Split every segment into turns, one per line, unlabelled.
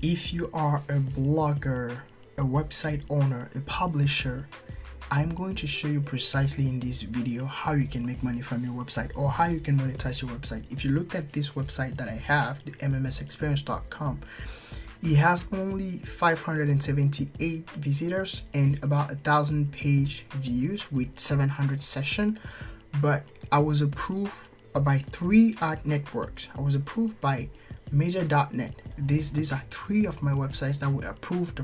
If you are a blogger, a website owner, a publisher, I'm going to show you precisely in this video how you can make money from your website or how you can monetize your website. If you look at this website that I have, the mmsexperience.com, it has only 578 visitors and about 1,000 page views with 700 sessions, but I was approved by 3 ad networks. I was approved by Major.net. These are 3 of my websites that were approved.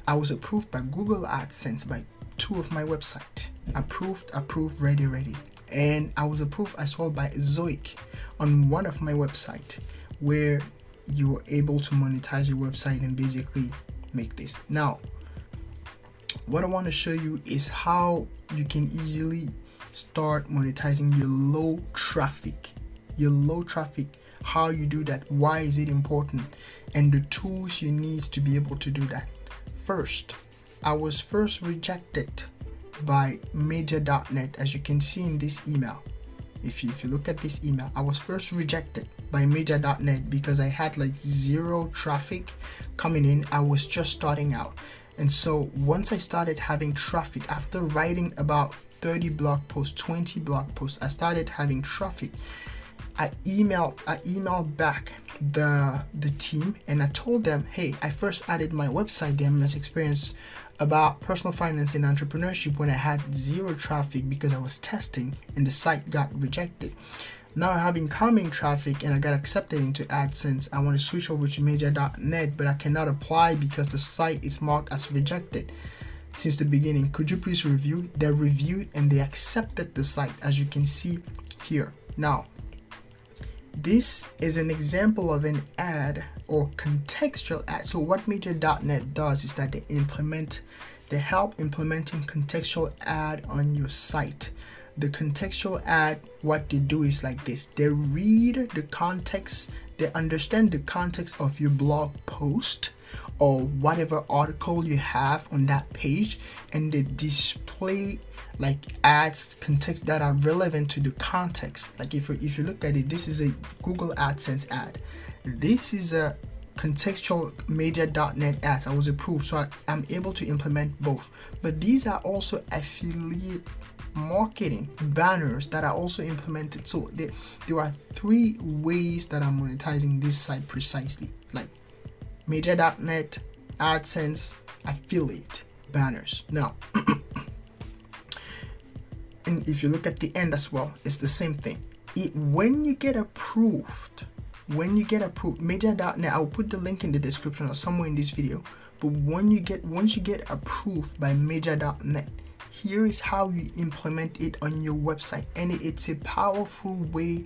I was approved by Google Adsense by 2 of my websites. Approved, ready. And I was approved as well by Ezoic on 1 of my websites, where you are able to monetize your website and basically make this. Now, what I want to show you is how you can easily start monetizing your low traffic, how you do that, why is it important, and the tools you need to be able to do that. First, I was first rejected by Major.net, as you can see in this email. If you look at this email, I was first rejected by Major.net because I had like 0 traffic coming in. I was just starting out, and so once I started having traffic, after writing about 30 blog posts, 20 blog posts, I started having traffic. I emailed back the team and I told them, hey, I first added my website, the MMS Experience, about personal finance and entrepreneurship when I had 0 traffic because I was testing and the site got rejected. Now I have incoming traffic and I got accepted into AdSense. I want to switch over to Major.net, but I cannot apply because the site is marked as rejected since the beginning. Could you please review? They reviewed and they accepted the site, as you can see here. Now, this is an example of an ad or contextual ad. So what Major.net does is that they help implementing contextual ad on your site. The contextual ad, what they do is like this. They read the context, they understand the context of your blog post or whatever article you have on that page, and they display like ads context that are relevant to the context. Like if you look at it, this is a Google AdSense ad. This is a contextual Major.net ads. I was approved, so I'm able to implement both. But these are also affiliate marketing banners that are also implemented. So there are 3 ways that I'm monetizing this site precisely, like Major.net, AdSense, affiliate banners. Now, and if you look at the end as well, it's the same thing. When you get approved, Major.net, I'll put the link in the description or somewhere in this video, but once you get approved by Major.net, here is how you implement it on your website, and it's a powerful way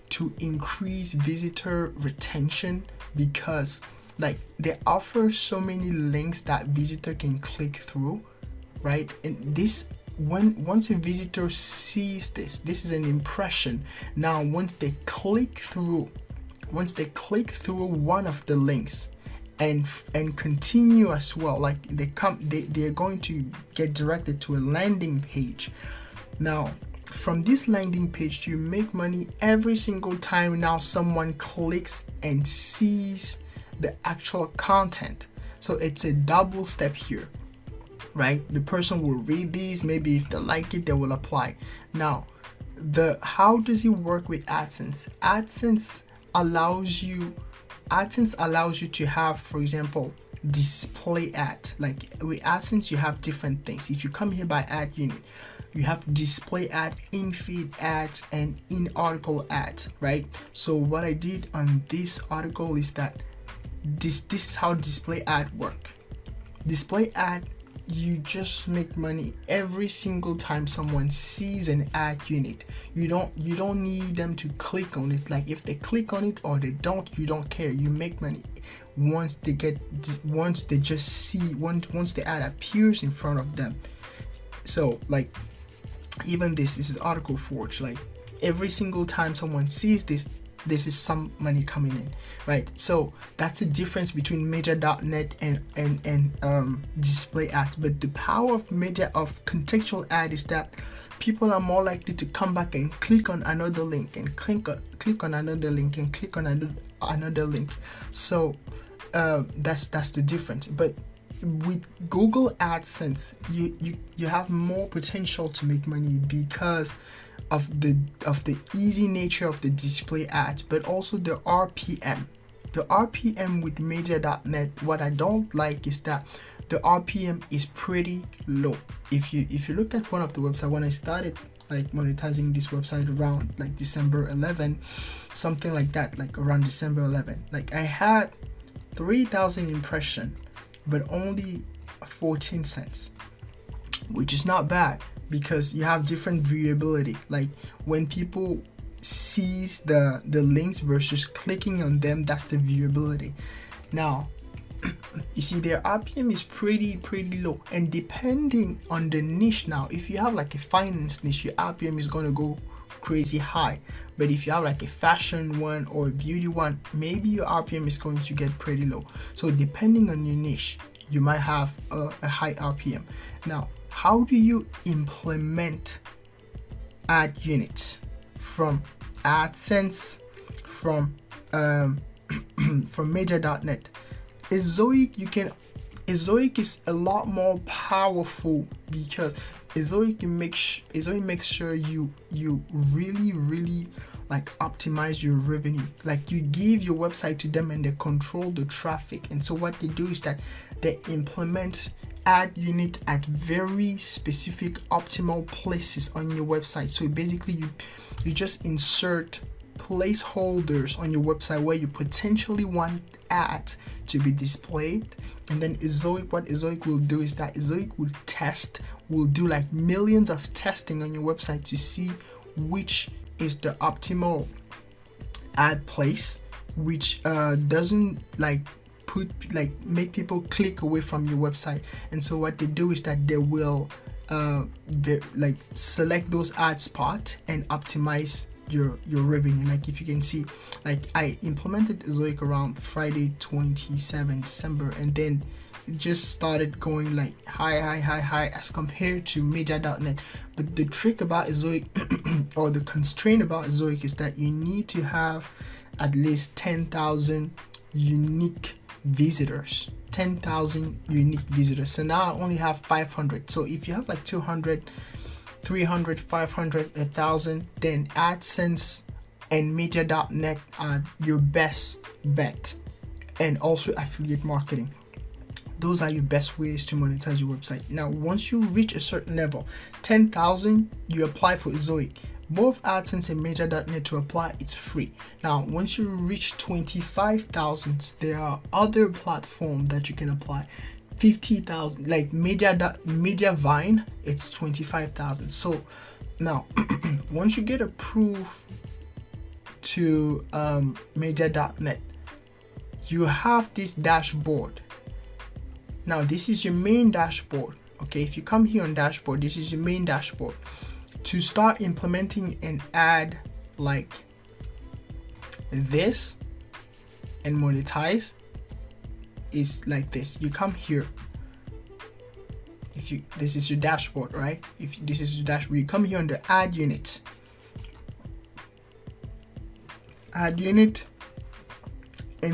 to increase visitor retention because like they offer so many links that visitor can click through, right? And this, once a visitor sees this is an impression. Now once they click through one of the links and continue as well, like they're going to get directed to a landing page. Now from this landing page, you make money every single time now someone clicks and sees the actual content. So it's a double step here, right? The person will read these, maybe if they like it, they will apply. Now, how does it work with AdSense? AdSense allows you to have, for example, display ad. Like with AdSense, you have different things. If you come here by ad unit, you have display ad, in-feed ads, and in-article ads, right? So what I did on this article is that this is how display ad work. Display ad, you just make money every single time someone sees an ad unit. You don't need them to click on it. Like if they click on it or they don't, you don't care. You make money once the ad appears in front of them. So like even this is Article Forge. Like every single time someone sees this is some money coming in, right? So that's the difference between Major.net and display ads. But the power of contextual ad is that people are more likely to come back and click on another link and click on another link and click on another link. So that's the difference. But with Google AdSense, you have more potential to make money because of the easy nature of the display ads, but also the RPM. The RPM with Major.net, what I don't like is that the RPM is pretty low. If you look at one of the websites, when I started like monetizing this website around like December 11, something like that, like around December 11, like I had 3,000 impressions, but only 14 cents, which is not bad because you have different viewability. Like when people sees the links versus clicking on them, that's the viewability. Now you see their RPM is pretty low, and depending on the niche, now if you have like a finance niche, your RPM is going to go crazy high. But if you have like a fashion one or a beauty one, maybe your RPM is going to get pretty low. So depending on your niche, you might have a high RPM. Now, how do you implement ad units from Adsense, from Major.net? Ezoic is a lot more powerful because Ezoic makes sure you really like optimize your revenue. Like you give your website to them and they control the traffic. And so what they do is that they implement ad unit at very specific optimal places on your website. So basically you just insert placeholders on your website where you potentially want ad to be displayed, and then what Ezoic will do is that Ezoic will do like millions of testing on your website to see which is the optimal ad place, which doesn't like make people click away from your website. And so what they do is that they will select those ad spots and optimize your revenue. Like if you can see, like I implemented Ezoic around Friday 27 December, and then it just started going like high as compared to Major.net. But the trick about Ezoic or the constraint about Ezoic is that you need to have at least 10,000 unique visitors. 10,000 unique visitors. So now I only have 500. So if you have like 200, 300, 500, 1,000, then Adsense and Major.net are your best bet. And also affiliate marketing. Those are your best ways to monetize your website. Now, once you reach a certain level, 10,000, you apply for Ezoic. Both Adsense and Major.net, to apply, it's free. Now, once you reach 25,000, there are other platforms that you can apply. 50,000, like Mediavine, it's 25,000. So now once you get approved to Major.net, you have this dashboard. Now this is your main dashboard. Okay, if you come here on dashboard, this is your main dashboard. To start implementing an ad like this and monetize is like this. You come here. This is your dashboard, right? If this is your dashboard, you come here on the ad unit. And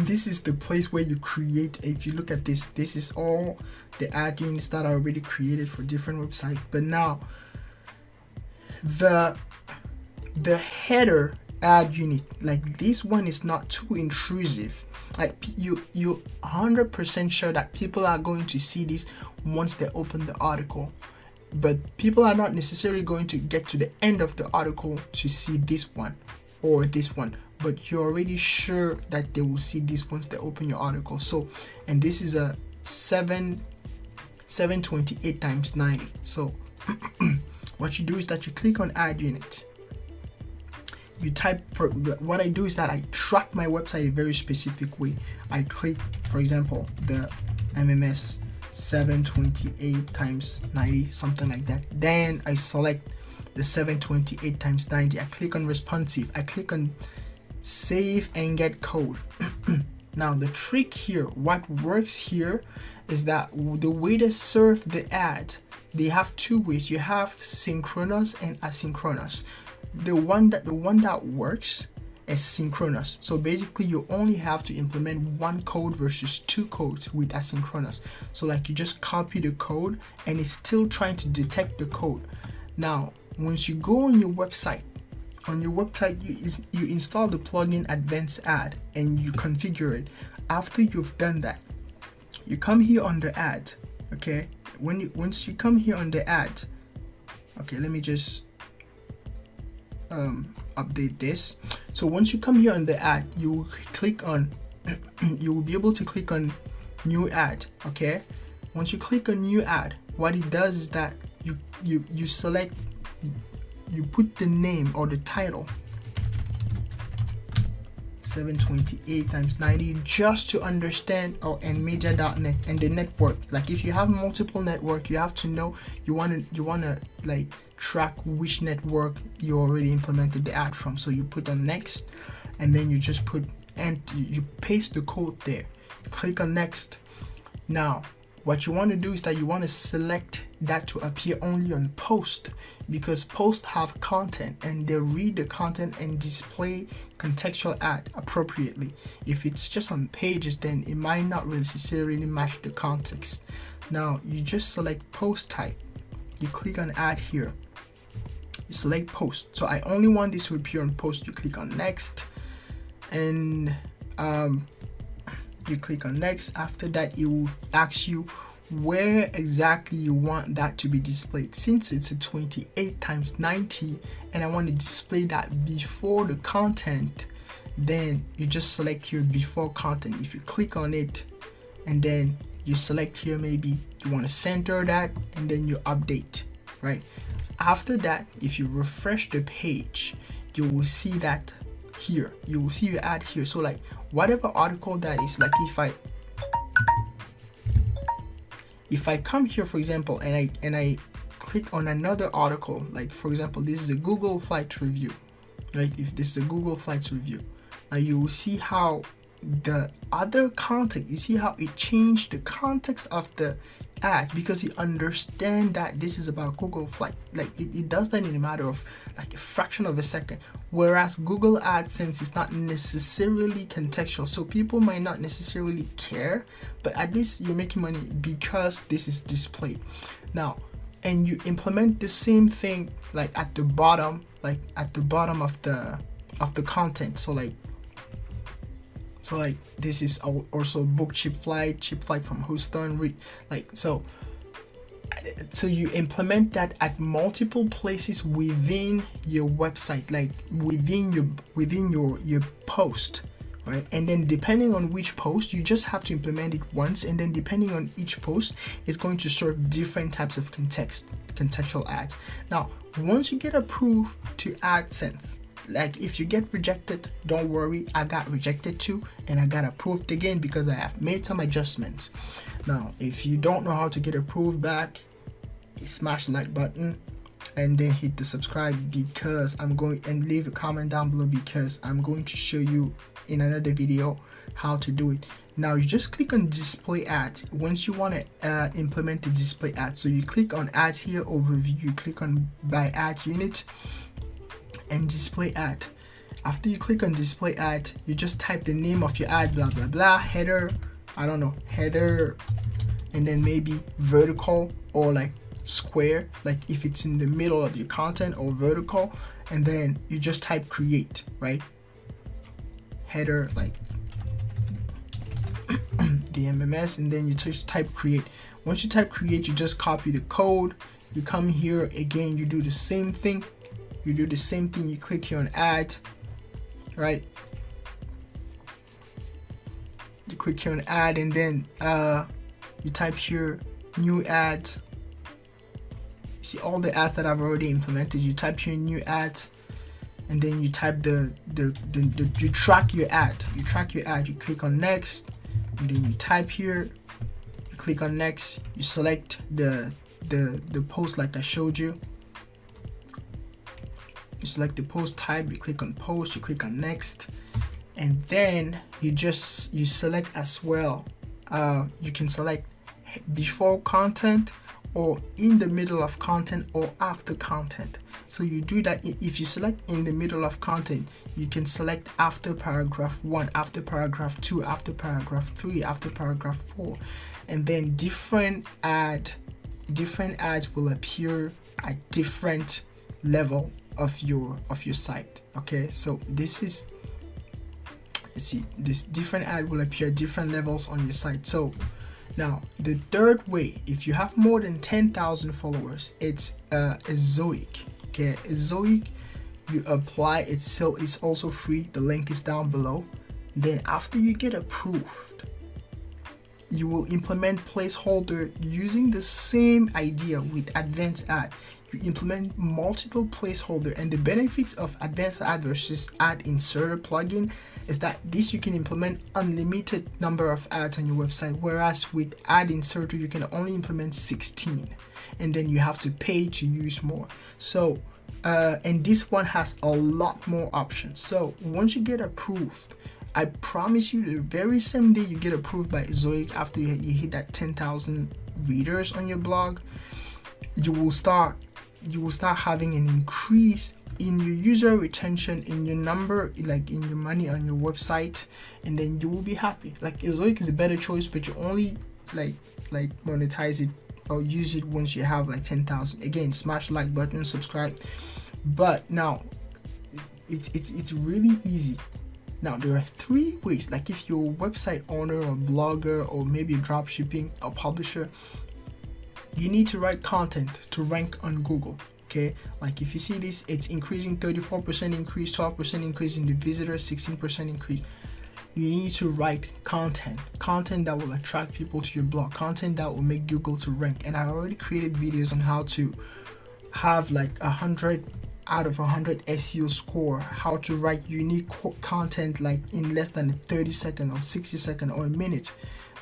this is the place where you create. If you look at this is all the ad units that are already created for different websites. But now the header ad unit, like this one, is not too intrusive. Like you're 100% sure that people are going to see this once they open the article, but people are not necessarily going to get to the end of the article to see this one or this one, but you're already sure that they will see this once they open your article. So, and this is a 728 times 90. So what you do is that you click on ad unit. You type, for what I do is that I track my website a very specific way. I click, for example, the MMS 728 times 90, something like that. Then I select the 728 times 90. I click on responsive. I click on save and get code. Now the trick here, what works here is that the way to serve the ad, they have two ways. You have synchronous and asynchronous. The one that works is synchronous. So basically you only have to implement one code versus two codes with asynchronous. So like you just copy the code and it's still trying to detect the code. Now once you go on your website, you install the plugin Advanced Ad and you configure it. After you've done that, you come here on the ad. Okay, once you come here on the ad, okay, let me just update this. So once you come here on the ad, you click on you will be able to click on new ad. Okay, once you click on new ad, what it does is that you select, you put the name or the title 728 times 90 just to understand, and media.net and the network. Like if you have multiple network, you have to know, you want to like track which network you already implemented the ad from. So you put on next, and then you just put, and you paste the code there, click on next. Now what you want to do is that you want to select that to appear only on post, because posts have content and they read the content and display contextual ad appropriately. If it's just on pages, then it might not necessarily match the context. Now you just select post type, you click on ad here, you select post. So I only want this to appear on post. You click on next, and you click on next. After that, it will ask you where exactly you want that to be displayed. Since it's a 28 times 90 and I want to display that before the content, then you just select here before content. If you click on it and then you select here, maybe you want to center that, and then you update, right? After that, if you refresh the page, you will see that here, you will see your ad here. So like whatever article that is, like if I come here, for example, and I click on another article, like for example, this is a Google flight review, right? If this is a Google flights review, now you will see how the other context, you see how it changed the context of the ad, because it understands that this is about Google flight. Like it does that in a matter of like a fraction of a second, whereas Google Adsense is not necessarily contextual, so people might not necessarily care, but at least you're making money because this is displayed. Now, and you implement the same thing like at the bottom, of the content. So like this is also book cheap flight from Houston, so you implement that at multiple places within your website, like within your post, right? And then depending on which post, you just have to implement it once, and then depending on each post, it's going to serve different types of contextual ads. Now once you get approved to Adsense, like if you get rejected, don't worry, I got rejected too, and I got approved again because I have made some adjustments. Now if you don't know how to get approved back, smash the like button and then hit the subscribe, because I'm going, and leave a comment down below, because I'm going to show you in another video how to do it. Now you just click on display ads once you want to implement the display ad. So you click on ads here, overview, you click on by ad unit and display ad. After you click on display ad, you just type the name of your ad, blah blah blah, header, I don't know, header, and then maybe vertical or like square, like if it's in the middle of your content, or vertical, and then you just type create, right? Header, like the MMS, and then you just type create. Once you type create, you just copy the code, you come here again, you do the same thing, you click here on add, right? You click here on add, and then you type here new ads. You see all the ads that I've already implemented. You type here new ads, and then you type you track your ad. You click on next, and then you type here, you click on next, you select the post like I showed you. You select the post type, you click on post, you click on next, and then you select as well. You can select before content or in the middle of content, or after content. So you do that. If you select in the middle of content, you can select after paragraph 1, after paragraph 2, after paragraph 3, after paragraph 4, and then different ads will appear at different level of your site. Okay, so this is, this different ad will appear at different levels on your site. So now the third way, if you have more than 10,000 followers, it's Ezoic. Okay, Ezoic, you apply, it's also free. The link is down below. Then after you get approved, you will implement placeholder using the same idea with advanced ad. You implement multiple placeholder, and the benefits of advanced ad versus ad inserter plugin is that this, you can implement unlimited number of ads on your website, whereas with ad inserter you can only implement 16, and then you have to pay to use more. So and this one has a lot more options. So once you get approved, I promise you, the very same day you get approved by Ezoic, after you hit that 10,000 readers on your blog, you will start having an increase in your user retention, in your number, like in your money on your website, and then you will be happy. Like Ezoic is a better choice, but you only like monetize it or use it once you have like 10,000. Again, smash like button, subscribe. But now it's really easy. Now there are 3 ways. Like if you're a website owner or blogger, or maybe drop shipping or publisher, you need to write content to rank on Google. Okay, like if you see this, it's increasing, 34% increase, 12% increase in the visitors, 16% increase. You need to write content that will attract people to your blog, content that will make Google to rank. And I already created videos on how to have like 100 out of 100 SEO score, how to write unique content like in less than 30 seconds or 60 seconds or a minute.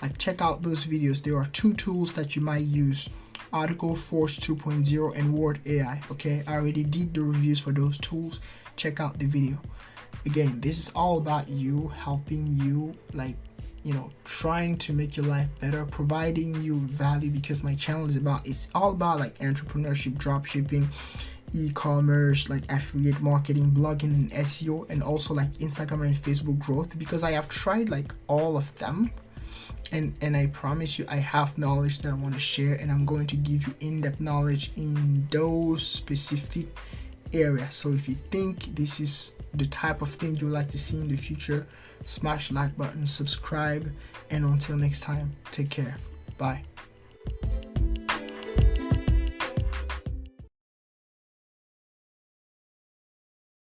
Like check out those videos. There are 2 tools that you might use: Article Force 2.0 and Word AI. Okay, I already did the reviews for those tools. Check out the video. Again, this is all about you, helping you, like, you know, trying to make your life better, providing you value, because my channel is about, it's all about like entrepreneurship, drop shipping, e-commerce, like affiliate marketing, blogging, and SEO, and also like Instagram and Facebook growth, because I have tried like all of them. And I promise you, I have knowledge that I want to share, and I'm going to give you in-depth knowledge in those specific areas. So if you think this is the type of thing you would like to see in the future, smash like button, subscribe, and until next time, take care. Bye.